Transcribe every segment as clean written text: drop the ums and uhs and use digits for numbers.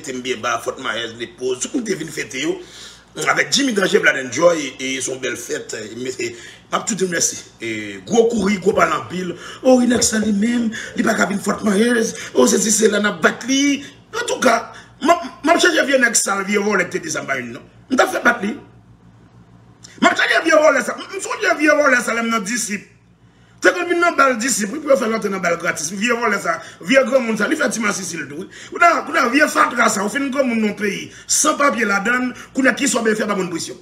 mettez bien bas, Fort Myers, les pauses, tout le monde est venu fêter, avec Jimmy Danger, Bladen Joy et son belle fête. M'a tout dit merci. Gros courri, gros bal en pile. Oh, il a que ça lui-même, il n'a pas qu'à Fort Myers. Oh, c'est là, n'a battu. En tout cas, m'a cherché bien avec ça, vieux voler te des ambaines, non? M'a fait battre. M'a cherché bien voler ça. M'a cherché bien voler ça, là, notre disciple. C'est comme une balle disciple, puis faire l'autre balle gratis. Vieux voler ça, vieux grand monde ça, il fait Tima Sicile tout. Vous avez vieux fatra ça, vous faites comme monde dans pays, sans papier la donne, qu'on a qui soit bien fait par bonne pression.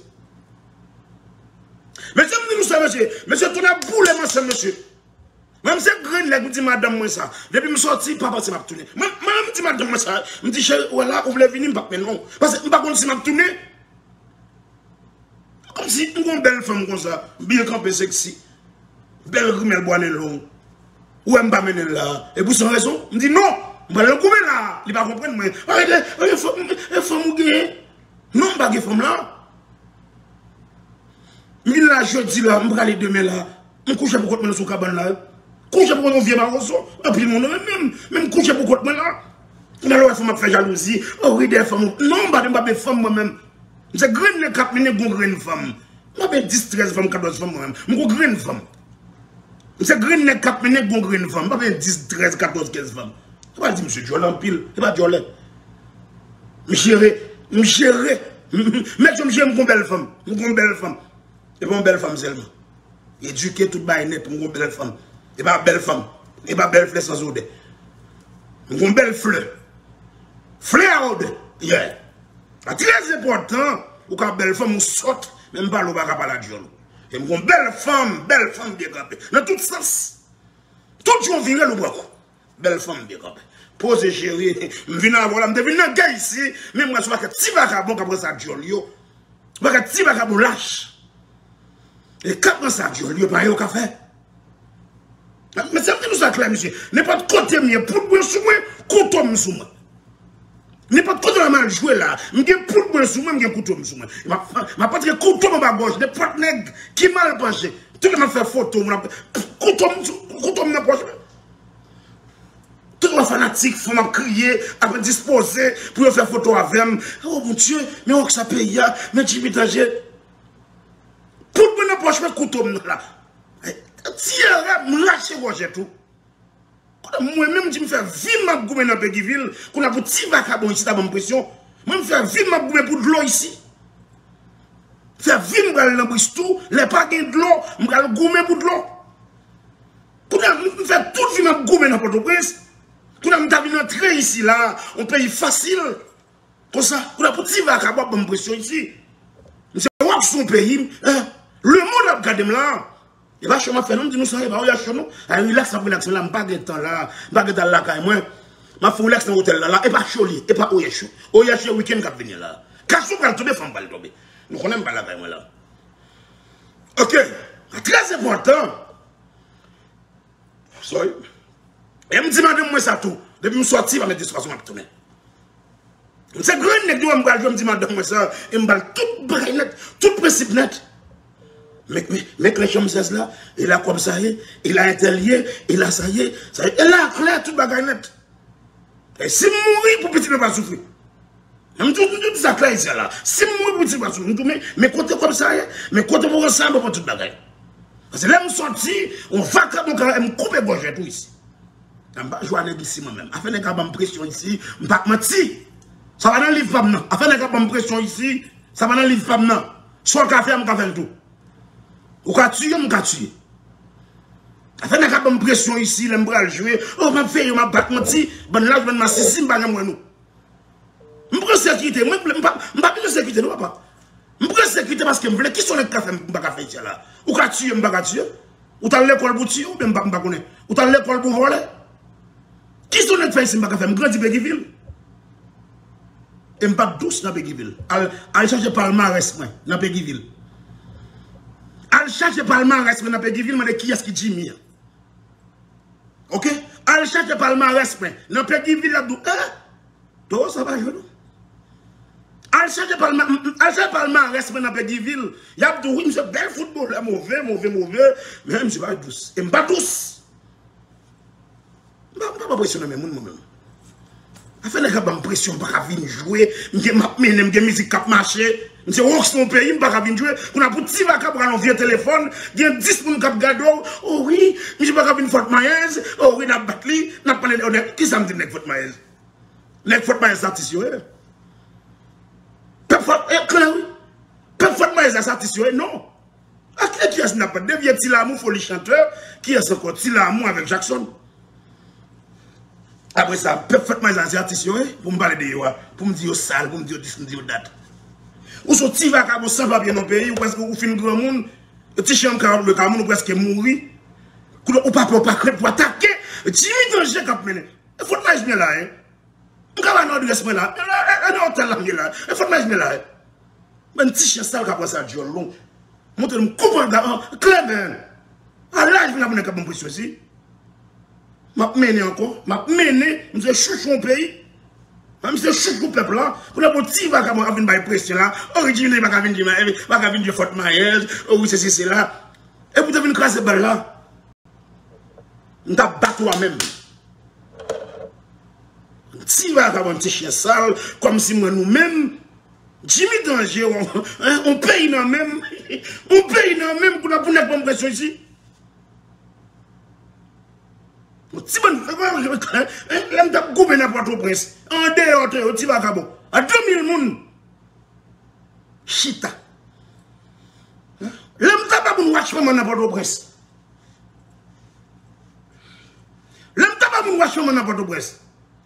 Monsieur, nous savons, monsieur, tu as boule, monsieur. Même si Green, là, vous dites madame, moi ça. Depuis que je suis sorti, papa, c'est ma tournée. Moi, je dis madame, moi ça. Je me dis, chérie, voilà, vous voulez venir, mais non. Parce que je ne sais pas si ma tournée. Comme si nous avons une belle femme comme ça, bien campée, sexy. Belle rumelle boine long. Où elle m'a mené là. Et pour son raison, je me dis non, je vais le couper là. Il va comprendre, moi. Arrêtez, il faut me gagner. Non, je ne vais pas femme là. Je dis là, je dis là, je vais aller demain là. Je couche pour contre moi sur cabane là. Couche pour contre vieux maroso. Et puis mon même couche pour contre moi là. Là, il faut me faire jalousie. Oh oui, des femmes. Non, je ne vais pas femme moi-même. C'est grand les cap, mais je ne femme. Je vais 10, 13 femmes, 14 femmes moi-même. Je suis grande femme. C'est grand les cap, mais je suis grande femme. Je vais 10, 13, 14, 15 femmes. Je vais dire, monsieur Diol en pile. Je vais pas Diol. Je chérie. Mais je me une belle femme. Une belle femme. Et pas une belle femme seulement. Éduquer toute baille net pour une belle femme. Et pas belle femme. Et pas belle fleur sans odeur. Une belle fleur. Fleur à odeur. Yeah. C'est très important. Ou quand belle femme saute, même pas le baga pas la diole. Et une belle femme bien capée. Dans tout sens. Tout jour virer le bois. Belle femme bien capée. Posez chérie. Je viens à voir, je devine un gars ici. Même moi, je vois que petit vagabond après ça diole. Je vois que petit vagabond lâche. Et quand ça diole, il n'y a pas de café. Mais c'est nous ça clair, monsieur. N'importe côté, pour moi, sous moi, couteau sous moi. N'importe côté, mal joué là. Je suis pour moi sous moi, je suis couteau sous moi. Je ne pas dire couteau dans ma gauche, n'importe nègre qui mal penché. Tout le monde fait photo, couteau dans ma poche. Tout le monde fanatique, il faut crier, après disposer pour faire photo avec moi. Oh mon Dieu, mais on ça paye, mais Jimmy Danger. Pour moi, je ne peux pas couteau là. Tiens, je lâche Roger tout. Moi-même, je me fais vivre ma goumé dans Péguiville. Qu'on a pour petit vacabon ici, t'as bonne pression. Moi, je me fais vivre ma goumé pour de l'eau ici. Faire vivre dans Bristol, les pas de l'eau, je me goumé pour de l'eau. Qu'on a fait tout vivre ma goumé dans Port-au-Prince. Qu'on a mis entrer ici, là, on paye facile. Comme ça, qu'on a pour petit vacabon, bonne pression ici. C'est quoi son pays? Le monde a regardé là. Il va chez moi faire, nous ça, il va chez nous. Il relax, relax, là, je ne pas de temps là, je ne pas de temps là, moi. Je vais relax dans l'hôtel là, et pas chaud, et pas Oyesho. Oyesho, week-end qui va venir là. Casse-toi quand tu femme va tomber. Nous ne connaissons pas la moi là. Ok, très important. Sorry. Et je me dis, madame, moi ça tout. Depuis que je suis sorti, je vais mettre des situations à tourner. C'est grand, je me dis, madame, moi ça, et je me dis, tout braille net, tout principe net. Mais les chambres là, il a comme ça, il a intérieur, il a ça y est, il a clair tout bagaille net. Et si mourir pour petit ne pas souffrir. Je tout ça clair ici là. Si mourir pour petit ne pas souffrir, mais côté comme ça, mais côté pour ensemble pour tout bagaille. Parce que là, je sorti, on va me couper gorge tout ici. Je vais jouer avec ici moi-même. Afin de faire une pression ici, je ne vais pas mentir. Ça va dans le livre pas maintenant. Afin de faire une pression ici, ça va dans le livre pas maintenant. Soit le café, je vais faire tout. Ou quand tu es, je vais tuer. Afin de faire une pression ici, je vais jouer. Oh, je vais faire, je vais battre, je vais là, je vais m'assister, je vais nous. Je prends sécurité, je ne vais pas sécurité, non, papa. Je prends sécurité parce que je veux qui sont les cafés, je ne vais pas faire là. Ou quand tu es, je ne vais pas tuer. Ou tu as l'école pour tuer, ou je ne vais pas connaître. Ou tu as l'école pour voler. Qui sont les cafés ici, je ne vais pas faire, je grandis Péguiville. Et je ne vais pas douce dans Péguiville. Allez chercher palmarès dans Péguiville. Al cherche palmarès dans Péguiville, mais qui est-ce qui dit mieux? Ok? Al cherche palmarès dans Péguiville, là, tout ça va jouer. Al cherche palmarès dans Péguiville, il y a oui, monsieur, bel football, mauvais, mais je ne suis pas douce. Et je ne suis pas douce. Je ne vais pas pressionner moi-même. Afin de faire une pression, je ne peux pas venir jouer. Je ne peux pas musique cap marché. Je suis rock son pays, je ne peux pas venir jouer. On a pour petit vaca pour un vieux téléphone. Il y a 10 personnes qui gado. Oh oui, je ne peux pas venir Fort Myers. Oh oui, n'a battu. N'a pas honnête. Qui ça me dit que Fort Myers? Les Fort Myers satisfait. Fort Myers satisfait, non. Qui est-ce qui n'a pas de Tilamou, folie chanteur? Qui est-ce encore Tilamou avec Jackson? Après ça, parfaitement les artistes, pour me parler de eux, pour me dire sale, pour me dire dis, pour me dire date. Ou sont petits vagabonds sans papier dans le pays, ou parce que vous finissez grand monde, le petit chien le Cameroun presque mourir, ou pas pour attaquer, Jimmy Danger qui a mené. Il faut imaginer là, hein. Vous avez un adresse là, un hôtel là, il faut imaginer là. Mais un petit chien sale qui a passé à Dieu long, montrez-nous comment clair, ben. À là, je vais vous donner une pression ici. Je mené encore, je mené, je suis chouchou au pays. Je suis chouchou au peuple là. Pour le petit vagabond qui a une pression là, origine, il va venir de Fort Myers, oui, c'est là. Et vous devez une classe de balle là. Vous avez battu toi-même. Un petit vagabond, un petit chien sale, comme si moi nous-mêmes, Jimmy Danger, on paye dans même, pour la bonne pression ici. Si bon, l'homme t'a coupé n'importe où prince. En dehors, au petit vagabond. À 2000 moun. Chita. L'homme t'a pas pour watch n'importe où prince. L'homme t'a pas pour watch n'importe où prince.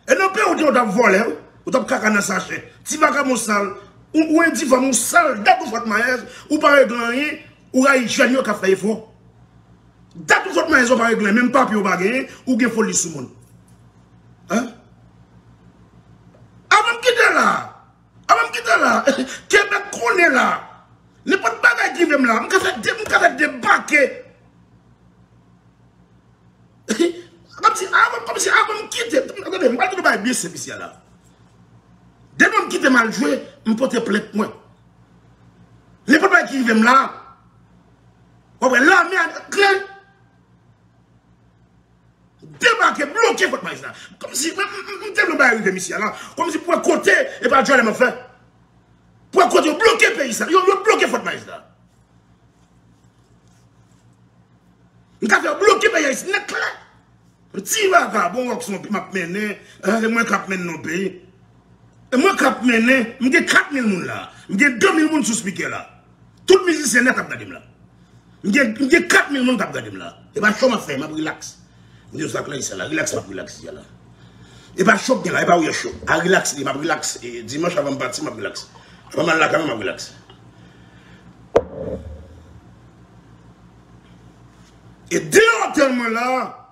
Et non, pas où tu as volé, ou tu as caca dans sa chaîne. Petit vagabond sale, ou un petit vagabond sale, d'abord Fort Myers, ou par exemple, ou un ingénieur qui a fait effort. Date votre maison par exemple, même papier au bagage, ou bien folie sous monde. Hein? Avant de quitter là, Québec connaît là, n'importe bagage qui vient là, je vais débarquer. Comme si avant de quitter, regardez, je ne vais pas bien spécial là. Dès que je quitte mal joué, je peux te plaindre moi. N'importe bagage qui vient là, là, mais clair. Débarquer, bloquer votre maïs là. Comme si, je ne pas arriver ici là. Comme si pour côté, et pas Dieu me fait. Pour côté, bloquer le pays ça. Vous bloquez votre maïs là. Vous avez bloqué le pays ici, net là. Petit vagabond, qui m'a mené, moi qui m'a mené dans le pays. Et moi qui m'a mené, j'ai 4000 personnes là. J'ai 2000 personnes sous speaker là. Tout le musicien net a regardé là. J'ai 4000 personnes qui a regardé là. Et bien, je suis fait, je relax. Je suis là, relax, je relax. Et pas choc, et pas où il y a chaud. Je relax, je relax. Et dimanche avant de partir, je relax. Je vais là quand même, je relax. Et dehors tellement là,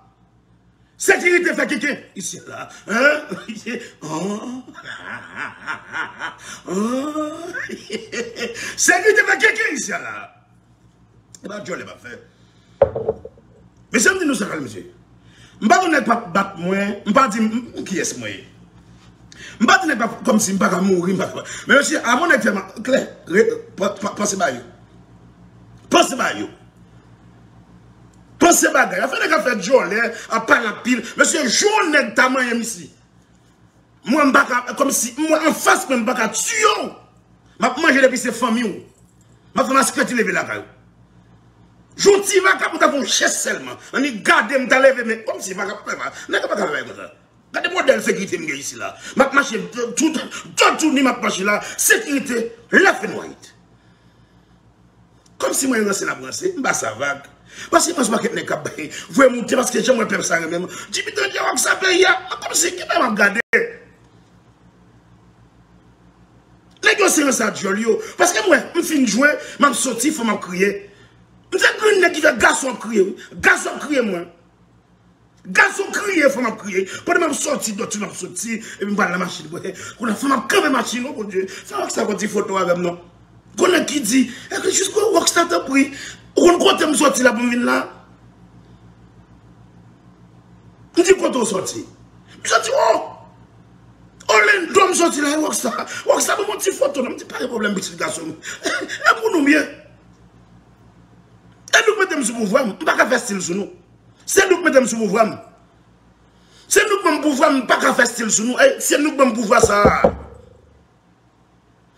sécurité fait quelqu'un. Ici là. Hein? Sécurité fait quelqu'un ici là. Et bien, Dieu ne l'a pas fait. Mais ça me dit nous ça, monsieur. Je ne vais pas battre moi, je ne vais pas dire qui est-ce moi. Je ne vais pas comme si je ne vais pas mourir. Mais aussi, avant d'être clair, pensez à vous. Pensez à vous. Pensez à vous. Il a fallu faire journée, à part la pile. Monsieur, journée de taman ici. Moi, je ne vais pas, comme si, moi, en face, je ne vais pas tuer. Je vais manger depuis ces familles. Je vais faire ma secrétaire lever la caille. Jouti va pour t'avoir chaise seulement. On y garde m'ta lever mais comme si va pas n'est pas faire comme ça. Regardez modèle sécurité m'gay ici là. Ma machine tout ni ma machine là, sécurité left and right. Comme si moi je la brancher, m'ba ça vague. Parce que moi je pas que n'est cap vous monter parce que j'aime peuple ça même. Dis putain que ça paye comme si qui va me regarder. Négocier ça jolio parce que moi me fin jouer, m'a sorti faut m'a crier. Vous êtes un qui fait garçon crier. Garçon crier, moi. Garçon crier, il faut m'crier. Pendant que je sorti, d'autres m'ont sorti, et puis je la machine. On a fait ma camé machine, oh mon Dieu. Ça va que ça va dire photo avec nous. Qu'on a qui dit, est-ce que jusqu'au Rockstar t'a pris? On compte me sortir là pour venir là. On dit quand on sorti. Je sorti, oh! Oh, les deux me sorti là, Rockstar. Rockstar, mon petit photo, on me dit pas de problème, petit garçon. Et pour nous bien. C'est nous qui mettons sur pouvoir, on ne peut pas faire style sur nous. C'est nous qui mettons sur pouvoir. C'est nous qui mettons pouvoir, je ne pas faire style sur nous. C'est nous qui avons pouvoir ça.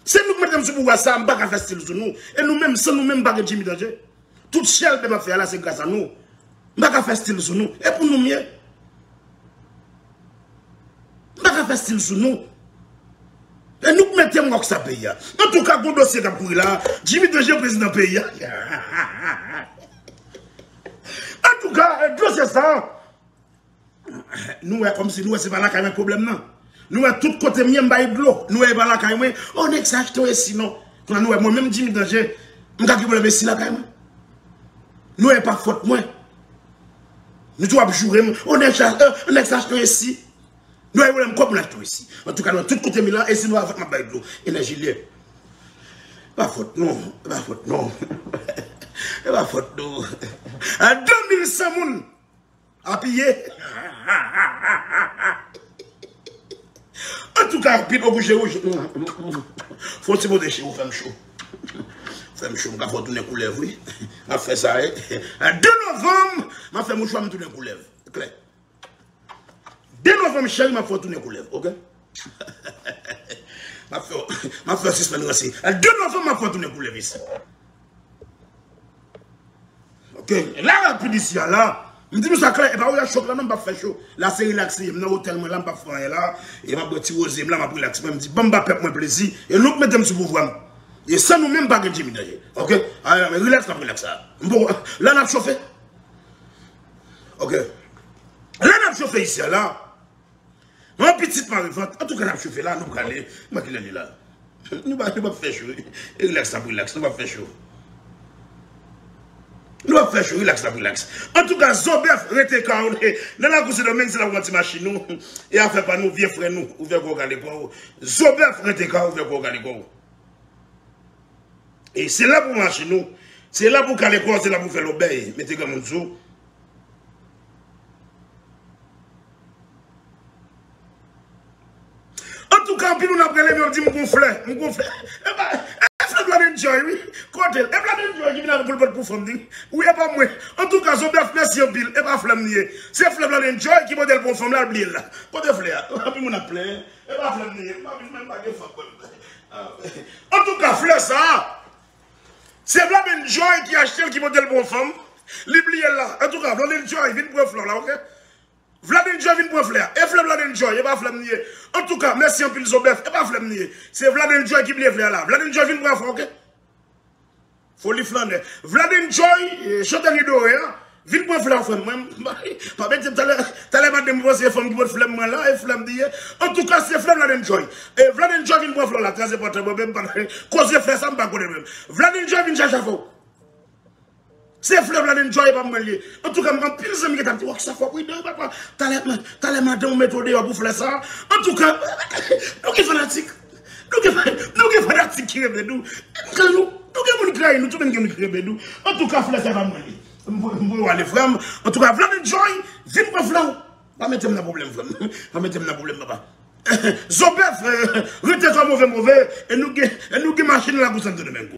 C'est nous qui mettons ce pouvoir ça, je ne pas faire style sur nous. Et nous-mêmes, sans nous-mêmes, pas de Jimmy Danger. Toute chèvre que je fais là, c'est grâce à nous. Je ne pas faire style sur nous. Et pour nous mieux. Je ne pas faire style sur nous. Et nous mettons dans ce pays. En tout cas, pour le dossier qui là, Jimmy Danger, président du pays. En tout cas, le dossier ça. Nous, comme si nous, c'est pas là qu'il y a un problème, non. Nous, tout côté, nous, bail de l'eau. Nous, pas là qu'il y a on est acheté sinon. Nous, moi-même, Jimmy Danger, je ne peux pas ici là, quand même. Nous, pas faute, moi. Nous, doivons jouer, on est acheté ici. Nous, on comme l'acheter ici. En tout cas, nous, tout côté, là, et si nous, avons ma bail de l'eau, énergie liée. Pas faute, non. Pas faute, non. Pas faute, non. À 2100 personnes. À piller. En tout cas, puis au bouger rouge. Faut se poser chez vous, femme chaud. Femme chaud, je vais tourner couleur, oui. Je fait ça. 2 novembre, je fais mon choix, je tourner couleur. Clair. 2 novembre, chérie, je vais tourner couleur, ok? Je fais suspendre aussi. 2 novembre, je vais tourner couleur ici. Ok? Là, rapide ici, là. Je dis, ça clair, et bien, il y a chaud, là, non, pas fait chaud. Là, c'est relaxé, je suis dans l'hôtel, là, je pas fait là, et je vais tirer aux là, je vais relaxer, je me dis, bon, je vais plaisir, et nous, mettons sur pouvoir. Et ça, nous même pas de Jimmy Danger. Ok? Alors, relax, relax. Bon, là, on a chauffé. Ok? Là, on a chauffé ici, là. Mon petit marivante, en tout cas, on a chauffé là, nous, allons aller, moi, qui l'ai là. Nous, pas faire chaud. Relax, relax, nous, pas faire chaud. Nous allons faire chaud, relax, relax. En tout cas, Zobef, rete carré. Dans la course de domaine, c'est la voiture machine, nous. Et à faire pas nous, vieux frères, nous, ouvert pour regarder pour vous. Zobef, rete carré, ouvert pour regarder pour vous. Et c'est là pour marcher, nous. C'est là pour caler quoi, c'est là pour faire l'obéi. Mettez comme un dessous. En tout cas, puis nous avons pris les mêmes, on dit, mon gonflé. Eh bien, Vlad Enjoy, oui. Côté, Vlad Enjoy qui vient pour le pour femme. Oui, et pas moi. En tout cas, Zobef, merci en pile. Et pas flamme nier. C'est Vlad Enjoy qui modèle pour femme là, le blé là. Côté flair. Puis mon appelé. Et pas flamme nier. Même pas de femme. En tout cas, fleur ça. C'est Vlad Enjoy qui a acheté qui modèle pour femme. L'oublié là. En tout cas, Vlad Enjoy vient pour fleur là, ok? Vlad Enjoy vient pour fleur. Et Vlad Enjoy, et pas flamme nier. En tout cas, merci en pile Zobef, et pas flamme nier. C'est Vlad Enjoy qui blé fleur là. Vlad Enjoy vient pour fleur, ok? Faut lui flander. Vlad Enjoy, chante les doré, vient pour fleur, frère. Pas bête, t'as l'air de me voir ces femmes qui vont flamme moi là, et flamme dire. En tout cas, c'est Vlad Enjoy. Et Vlad Enjoy vient pour fleur là, très important, même pas. Cause de faire ça, je ne sais pas même. Vlad Enjoy vient chercher faux. C'est fleur Vlad Enjoy pas me lier. En tout cas, je pile de amis qui t'ont dit, ça faut, oui, papa. T'as l'air madame méthode pour faire ça. En tout cas, nous qui fanatiques. Nous qui fanatiques qui rêvent nous. Nous qui nous tout le monde qui rêve nous. En tout cas, fleur ça va me lier. Je aller frère. En tout cas, Vlad Enjoy, viens pour fleur. Pas mettre un problème, frère. Pas mettre un problème, papa. Zobef, rete comme mauvais, et nous qui machine là pour s'entendre de même.